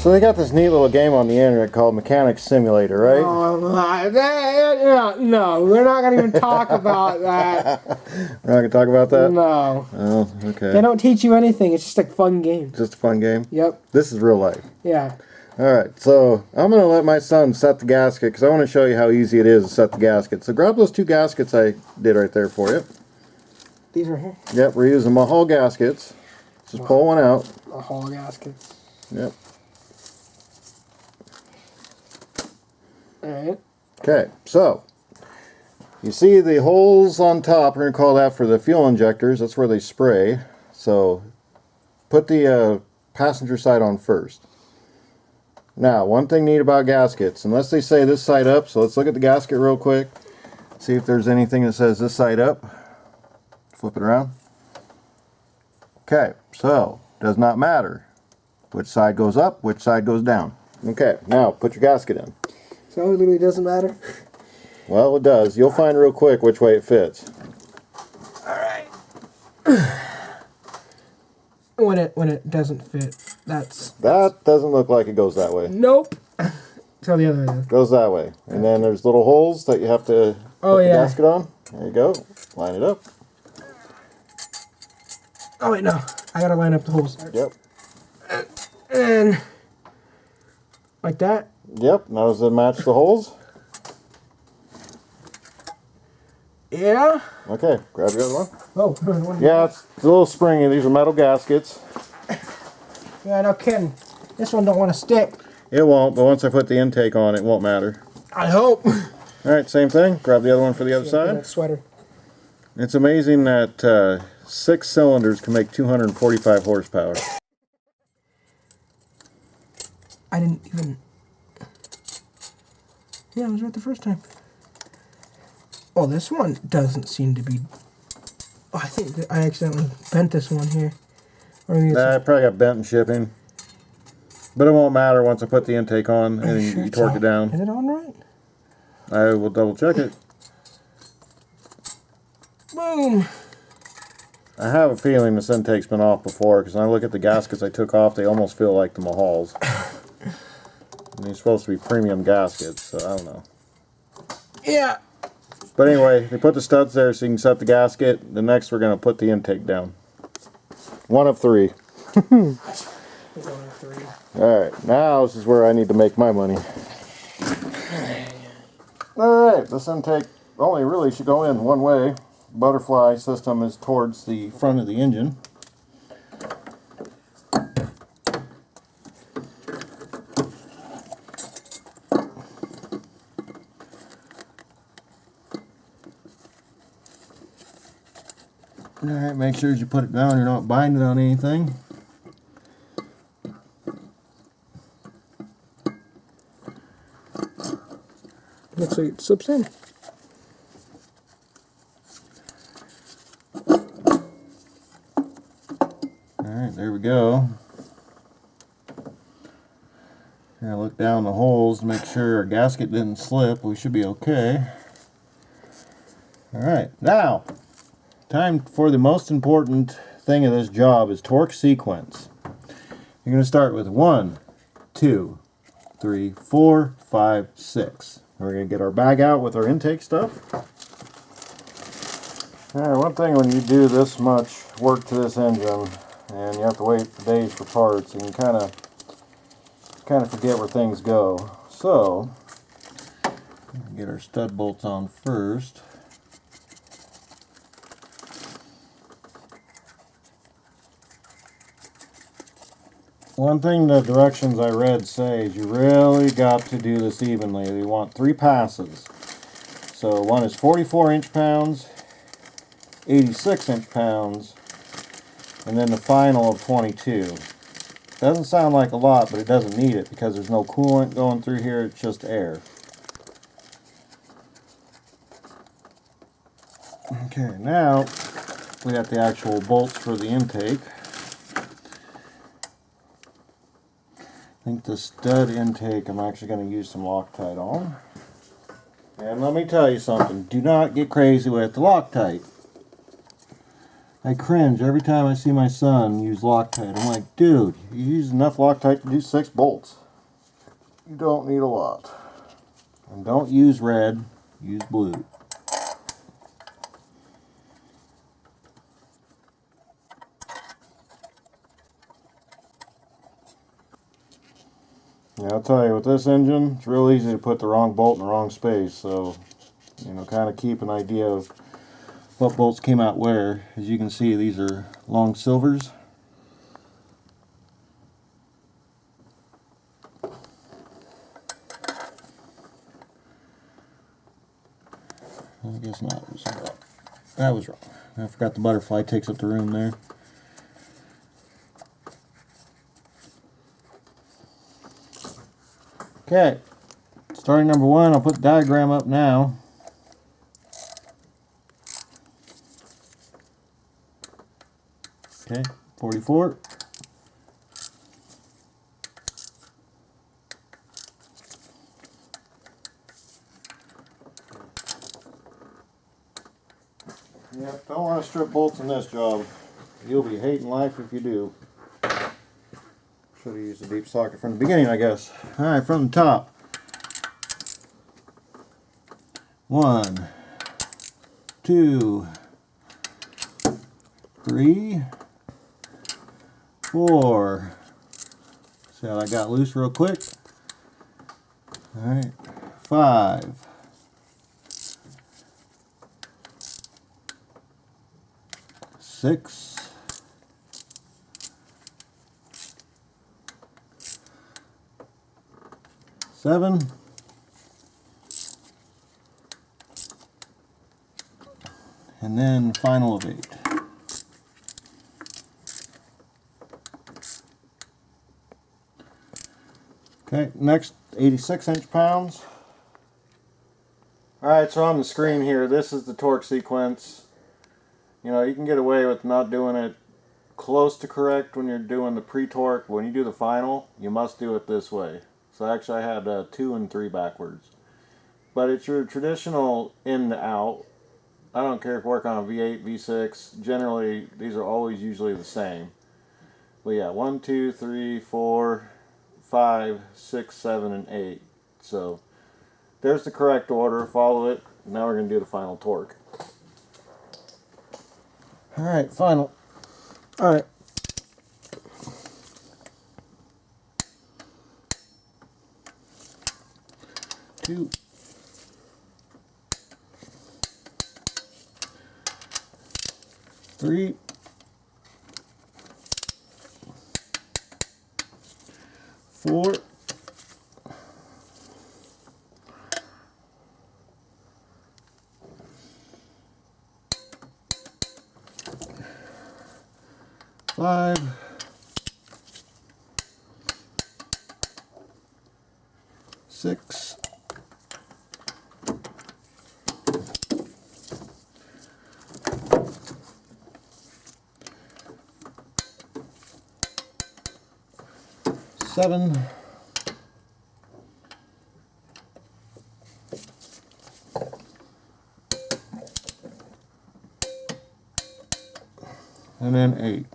So they got this neat little game on the internet called Mechanic Simulator, right? No, we're not going to even talk about that. We're not going to talk about that? No. Oh, okay. They don't teach you anything. It's just a fun game. Just a fun game? Yep. This is real life. Yeah. Alright, so I'm going to let my son set the gasket because I want to show you how easy it is to set the gasket. So grab those 2 gaskets I did right there for you. These are here? Yep, we're using Mahal gaskets. Just pull one out. Mahal gaskets. Yep. Alright. Okay, so you see the holes on top, we're going to call that for the fuel injectors. That's where they spray. So put the passenger side on first. Now, one thing neat about gaskets, unless they say this side up, so let's look at the gasket real quick. See if there's anything that says this side up. Flip it around. Okay, so does not matter which side goes up, which side goes down. Okay, now put your gasket in. So it literally doesn't matter? Well, it does. You'll find real quick which way it fits. Alright. When it doesn't fit, that doesn't look like it goes that way. Nope. Tell the other way. Goes that way. And then there's little holes that you have to put the gasket on. There you go. Line it up. Oh wait, no. I gotta line up the holes. Yep. And like that? Yep. Now does it match the holes? Yeah. Okay. Grab the other one. Oh. Yeah, it's a little springy. These are metal gaskets. Yeah, no kidding. This one don't want to stick. It won't, but once I put the intake on, it won't matter. I hope. Alright, same thing. Grab the other one for the other side. That sweater. It's amazing that 6 cylinders can make 245 horsepower. I didn't even... Yeah, I was right the first time. Oh, this one doesn't seem to be... Oh, I think that I accidentally bent this one here. Or maybe Nah, it probably got bent in shipping. But it won't matter once I put the intake on and you torque it down. Is it on right? I will double check it. Boom! I have a feeling this intake's been off before because when I look at the gaskets I took off, they almost feel like the Mahals. And they're supposed to be premium gaskets, so I don't know. Yeah. But anyway, they put the studs there so you can set the gasket. The next we're going to put the intake down. 1 of 3. 1 of 3. Alright, now this is where I need to make my money. Alright, this intake only really should go in one way. Butterfly system is towards the front of the engine. Alright, make sure as you put it down you're not binding on anything. Looks like it slips in. Alright, there we go. Now look down the holes to make sure our gasket didn't slip. We should be okay. Alright, now time for the most important thing of this job is torque sequence. You're going to start with 1, 2, 3, 4, 5, 6. We're going to get our bag out with our intake stuff. Alright, one thing when you do this much work to this engine and you have to wait for days for parts, and you kind of forget where things go. So, get our stud bolts on first. One thing the directions I read say is you really got to do this evenly. You want 3 passes. So one is 44 inch-pounds, 86 inch-pounds, and then the final of 22. Doesn't sound like a lot, but it doesn't need it because there's no coolant going through here, it's just air. Okay, now we got the actual bolts for the intake. I think the stud intake I'm actually going to use some Loctite on. And let me tell you something, do not get crazy with the Loctite. I cringe every time I see my son use Loctite. I'm like, dude, you use enough Loctite to do 6 bolts. You don't need a lot. And don't use red, use blue. Yeah, I'll tell you, with this engine, it's real easy to put the wrong bolt in the wrong space. So, you know, kind of keep an idea of what bolts came out where. As you can see, these are long silvers. I guess not. That was wrong. I forgot the butterfly takes up the room there. Okay, starting number 1, I'll put the diagram up now. Okay, 44. Yep, don't want to strip bolts in this job. You'll be hating life if you do. Should have used a deep socket from the beginning, I guess. Alright, from the top. 1, 2, 3, 4. See how that got loose real quick? Alright, 5. 6. 7. And then final of 8. Okay, next 86 inch-pounds. Alright, so on the screen here, this is the torque sequence. You know, you can get away with not doing it close to correct when you're doing the pre-torque. When you do the final, you must do it this way. So actually I had 2 and 3 backwards. But it's your traditional in to out. I don't care if you work on a V8, V6. Generally, these are always usually the same. But yeah, 1, 2, 3, 4, 5, 6, 7, and 8. So there's the correct order. Follow it. Now we're going to do the final torque. Alright, final. Alright. Two. 3. 4. 5. 6. 7. And then 8.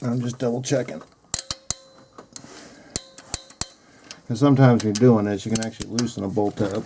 I'm just double checking. Because sometimes when you're doing this, you can actually loosen a bolt up.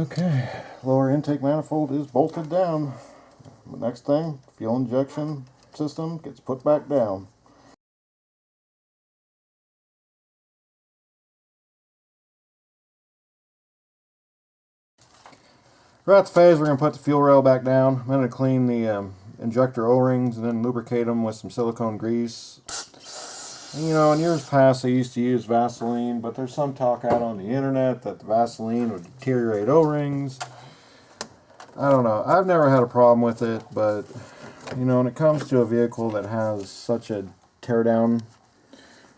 Okay, lower intake manifold is bolted down. The next thing, fuel injection system gets put back down. We're at the phase we're going to put the fuel rail back down. I'm going to clean the injector O-rings and then lubricate them with some silicone grease. You know, in years past, I used to use Vaseline, but there's some talk out on the internet that the Vaseline would deteriorate O-rings. I don't know. I've never had a problem with it, but, you know, when it comes to a vehicle that has such a teardown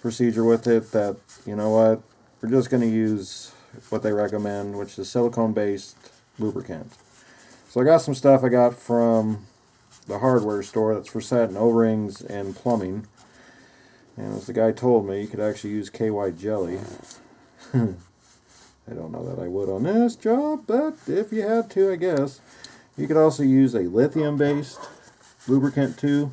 procedure with it, that, you know what, we're just going to use what they recommend, which is silicone-based lubricant. So I got some stuff I got from the hardware store that's for setting O-rings and plumbing. And as the guy told me, you could actually use KY jelly. I don't know that I would on this job, but if you had to, I guess. You could also use a lithium-based lubricant too.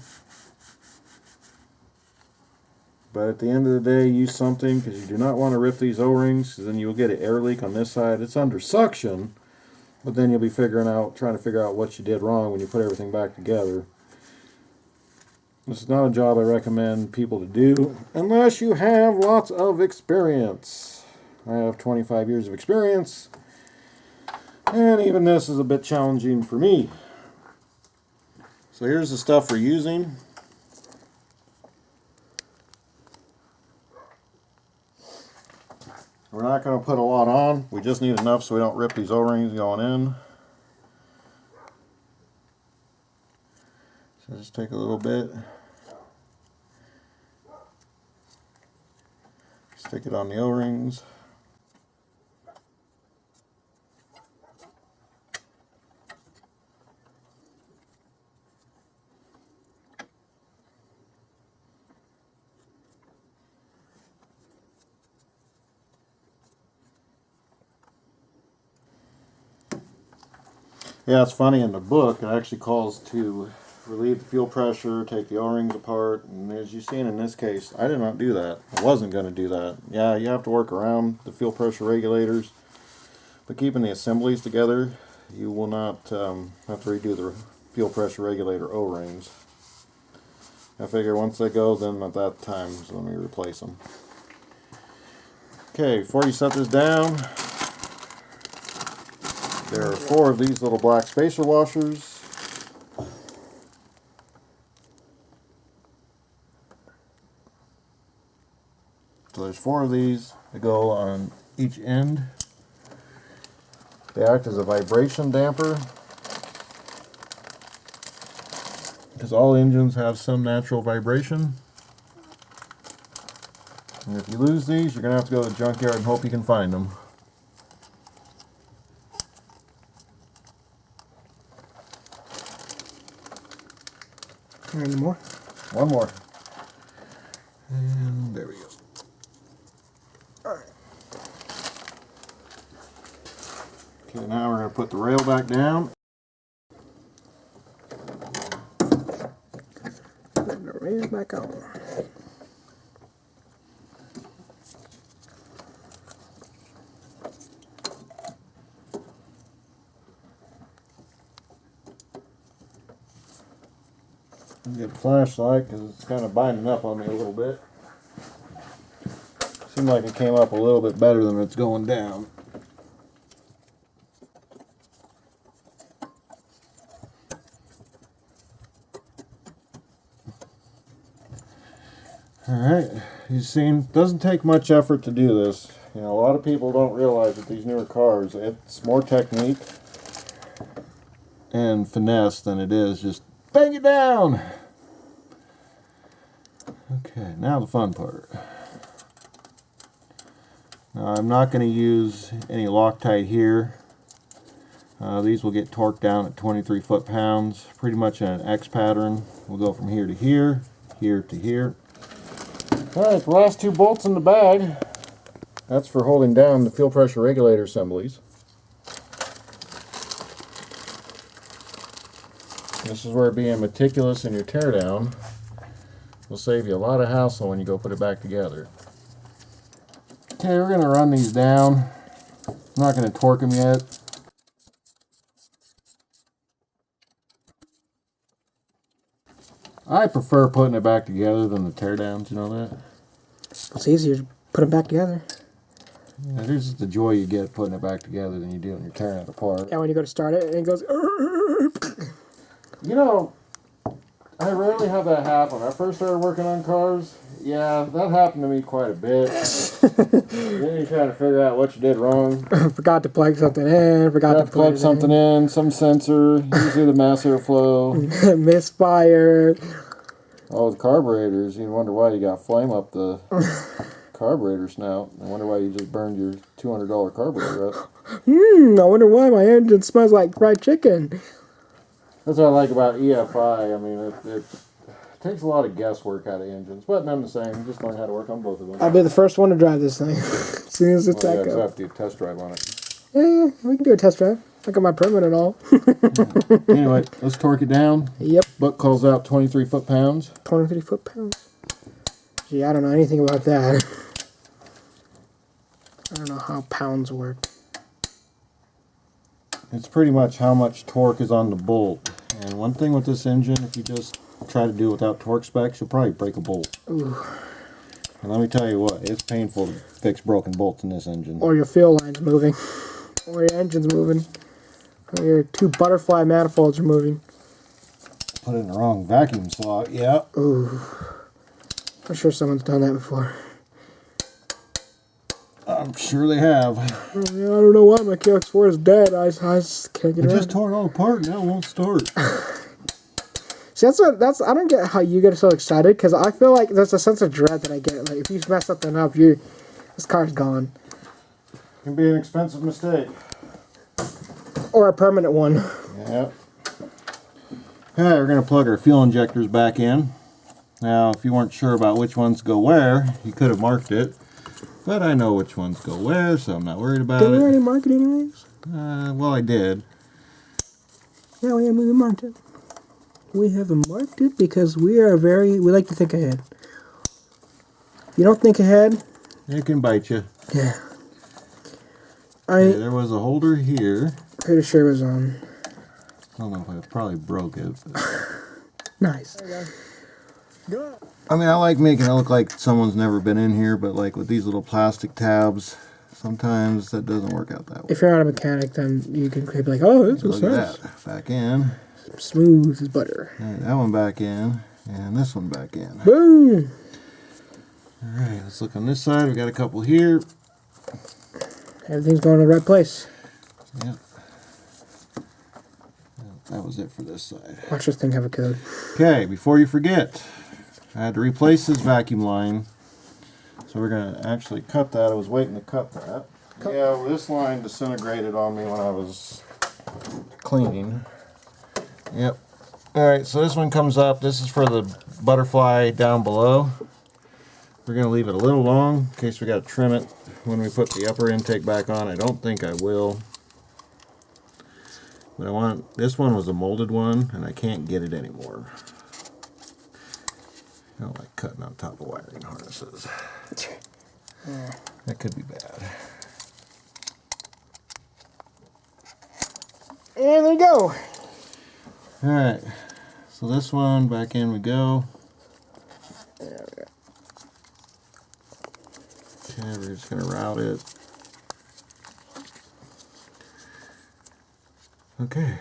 But at the end of the day, use something, because you do not want to rip these O-rings, because then you'll get an air leak on this side. It's under suction, but then you'll be trying to figure out what you did wrong when you put everything back together. This is not a job I recommend people to do unless you have lots of experience. I have 25 years of experience, and even this is a bit challenging for me. So here's the stuff we're using. We're not going to put a lot on. We just need enough so we don't rip these O-rings going in. So just take a little bit. Stick it on the O-rings. Yeah, it's funny, in the book it actually calls to relieve the fuel pressure, take the O-rings apart, and as you've seen in this case, I did not do that. I wasn't going to do that. Yeah, you have to work around the fuel pressure regulators, but keeping the assemblies together, you will not have to redo the fuel pressure regulator O-rings. I figure once they go, then at that time is when we replace them. Okay, before you set this down, there are 4 of these little black spacer washers. So there's 4 of these that go on each end. They act as a vibration damper, because all engines have some natural vibration. And if you lose these, you're going to have to go to the junkyard and hope you can find them. Any more? One more. And there we go. Alright. Okay, now we're going to put the rail back down. Put the rail back on. Get a flashlight because it's kind of binding up on me a little bit. Seemed like it came up a little bit better than it's going down. Alright, you've seen, it doesn't take much effort to do this. You know, a lot of people don't realize that these newer cars, it's more technique and finesse than it is just bang it down. Okay, now the fun part. Now I'm not going to use any Loctite here. These will get torqued down at 23 foot-pounds, pretty much in an X pattern. We'll go from here to here, here to here. Alright, the last 2 bolts in the bag. That's for holding down the fuel pressure regulator assemblies. This is where being meticulous in your teardown will save you a lot of hassle when you go put it back together. Okay, we're going to run these down. I'm not going to torque them yet. I prefer putting it back together than the teardowns, you know that? It's easier to put them back together. Yeah, there's just the joy you get putting it back together than you do when you're tearing it apart. Yeah, when you go to start it, and it goes. You know, I rarely have that happen. When I first started working on cars, Yeah, that happened to me quite a bit. Then you try to figure out what you did wrong. Forgot to plug something in. Forgot to Plug something in, some sensor, usually the mass airflow. Misfired. Oh, the carburetors, you wonder why you got flame up the carburetor snout. I wonder why you just burned your $200 carburetor up. I wonder why my engine smells like fried chicken. That's what I like about EFI. I mean, it takes a lot of guesswork out of engines, but none the same. You just learn how to work on both of them. I'll be the first one to drive this thing as soon as it's Well, back yeah, up. have to do a test drive on it. Yeah, we can do a test drive. I got my permit and all. Anyway, let's torque it down. Yep. Book calls out 23 foot-pounds. 23 foot-pounds. Gee, I don't know anything about that. I don't know how pounds work. It's pretty much how much torque is on the bolt. And one thing with this engine, if you just try to do it without torque specs, you'll probably break a bolt. Ooh. And let me tell you what, it's painful to fix broken bolts in this engine. Or your fuel line's moving. Or your engine's moving. Or your two butterfly manifolds are moving. Put it in the wrong vacuum slot, yeah. Ooh. I'm sure someone's done that before. I'm sure they have. I don't know why my QX4 is dead. I just can't get it. I just tore it all apart, now it won't start. See, that's I don't get how you get so excited, because I feel like there's a sense of dread that I get. Like, if you mess something up, this car's gone. Can be an expensive mistake. Or a permanent one. Yep. Okay, we're going to plug our fuel injectors back in. Now, if you weren't sure about which ones go where, you could have marked it. But I know which ones go where, so I'm not worried about it. Did we already mark it anyways? Well, I did. Yeah, we marked it. We haven't marked it because we like to think ahead. You don't think ahead? It can bite you. Yeah. Okay, there was a holder here. Pretty sure it was on. I don't know if I probably broke it. Nice. I mean, I like making it look like someone's never been in here, but like with these little plastic tabs, sometimes that doesn't work out that way. If you're not a mechanic, then you can be like, oh, this was Look nice. at that. Back in. Smooth as butter. Right, that one back in, and this one back in. Boom! Alright, let's look on this side. We got a couple here. Everything's going to the right place. Yep. That was it for this side. Watch this thing have a code. Okay, before you forget, I had to replace this vacuum line. So we're going to actually cut that. I was waiting to cut that. Yeah, well, this line disintegrated on me when I was cleaning. Yep. Alright, so this one comes up. This is for the butterfly down below. We're going to leave it a little long in case we got to trim it when we put the upper intake back on. I don't think I will. But this one was a molded one, and I can't get it anymore. I don't like cutting on top of wiring harnesses. That could be bad. And there we go. Alright, so this one, back in we go. There we go. Okay, we're just going to route it. Okay.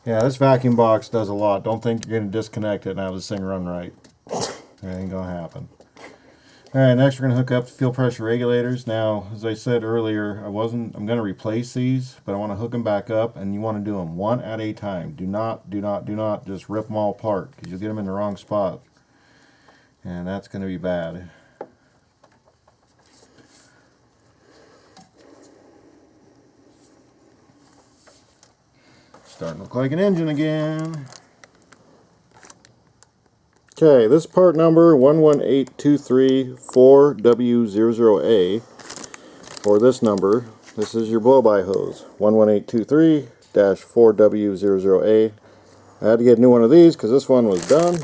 Yeah, this vacuum box does a lot. Don't think you're going to disconnect it and have this thing run right. That ain't going to happen. Alright, next we're going to hook up the fuel pressure regulators. Now, as I said earlier, I'm going to replace these, but I want to hook them back up, and you want to do them one at a time. Do not just rip them all apart, because you'll get them in the wrong spot. And that's going to be bad. Starting to look like an engine again. Okay, this is part number 118234W00A. For this number, this is your blow-by hose, 11823-4W00A. I had to get a new one of these because this one was done.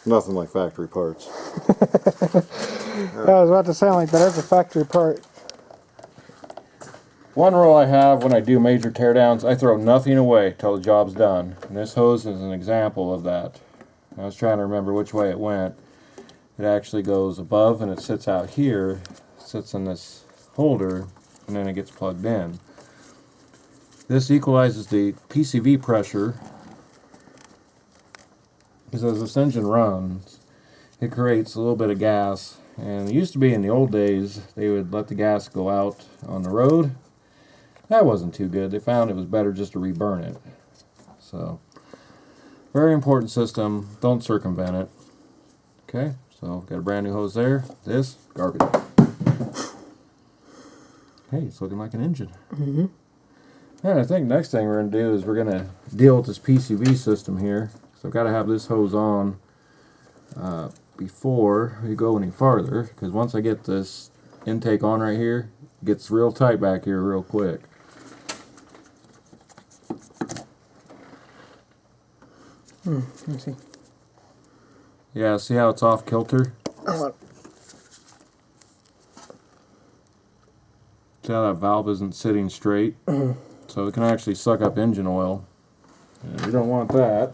Nothing like factory parts. I was about to sound like that is a factory part. One rule I have when I do major teardowns, I throw nothing away till the job's done. And this hose is an example of that. I was trying to remember which way it went. It actually goes above and it sits out here. sits in this holder and then it gets plugged in. This equalizes the PCV pressure, because as this engine runs, it creates a little bit of gas. And it used to be in the old days, they would let the gas go out on the road. That wasn't too good. They found it was better just to reburn it. So, very important system. Don't circumvent it. Okay, so got a brand new hose there. This, garbage. Hey, it's looking like an engine. Mm-hmm. And I think next thing we're going to do is we're going to deal with this PCV system here. So I've got to have this hose on before we go any farther, because once I get this intake on right here, it gets real tight back here real quick. Let me see. Yeah, see how it's off kilter? See how that valve isn't sitting straight? So it can actually suck up engine oil. And we don't want that.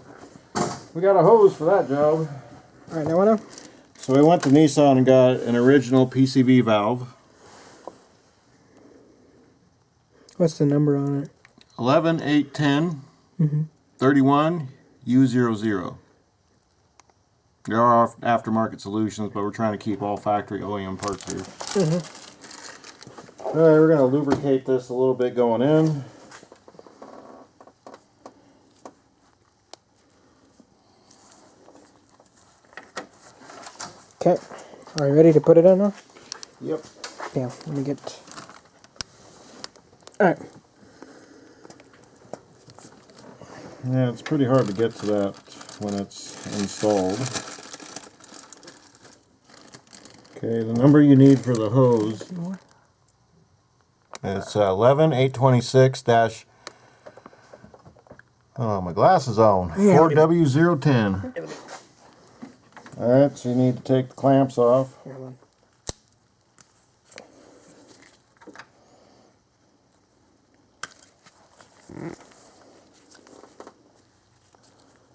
We got a hose for that job. Alright, now what now? So we went to Nissan and got an original PCV valve. What's the number on it? 11810 31 U00. There are aftermarket solutions, but we're trying to keep all factory OEM parts here. Alright, we're going to lubricate this a little bit going in. Okay. Are you ready to put it in now? Yep. Yeah, let me get... Alright. Yeah, it's pretty hard to get to that when it's installed. Okay, the number you need for the hose is 11826 dash... Oh, my glasses on. 4W010. Alright, so you need to take the clamps off. Here, hold on.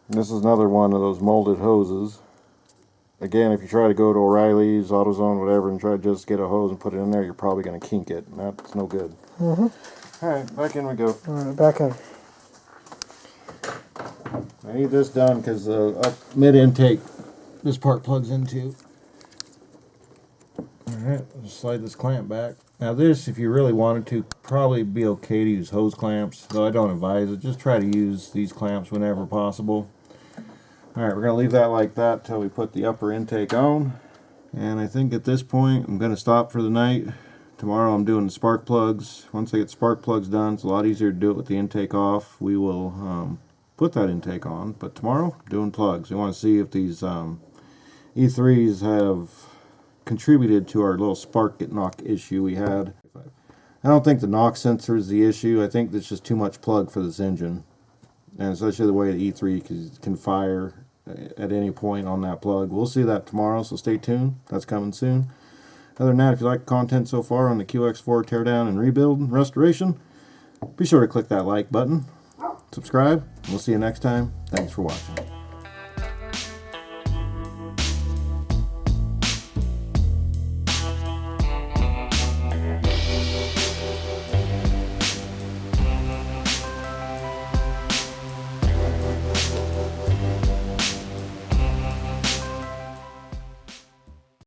This is another one of those molded hoses. Again, if you try to go to O'Reilly's, AutoZone, whatever, and try to just get a hose and put it in there, you're probably going to kink it. And that's no good. Alright, back in we go. Alright, back in. I need this done because mid-intake, this part plugs into. Alright, just slide this clamp back. Now this, if you really wanted to, probably be okay to use hose clamps, though I don't advise it. Just try to use these clamps whenever possible. Alright, we're going to leave that like that till we put the upper intake on. And I think at this point, I'm going to stop for the night. Tomorrow I'm doing the spark plugs. Once I get spark plugs done, it's a lot easier to do it with the intake off. We will put that intake on. But tomorrow, doing plugs. We want to see if these E3s have contributed to our little spark get knock issue we had. I don't think the knock sensor is the issue. I think there's just too much plug for this engine. And especially the way the E3 can fire at any point on that plug. We'll see that tomorrow, so stay tuned. That's coming soon. Other than that, if you like the content so far on the QX4 teardown and rebuild and restoration, be sure to click that like button, subscribe, and we'll see you next time. Thanks for watching.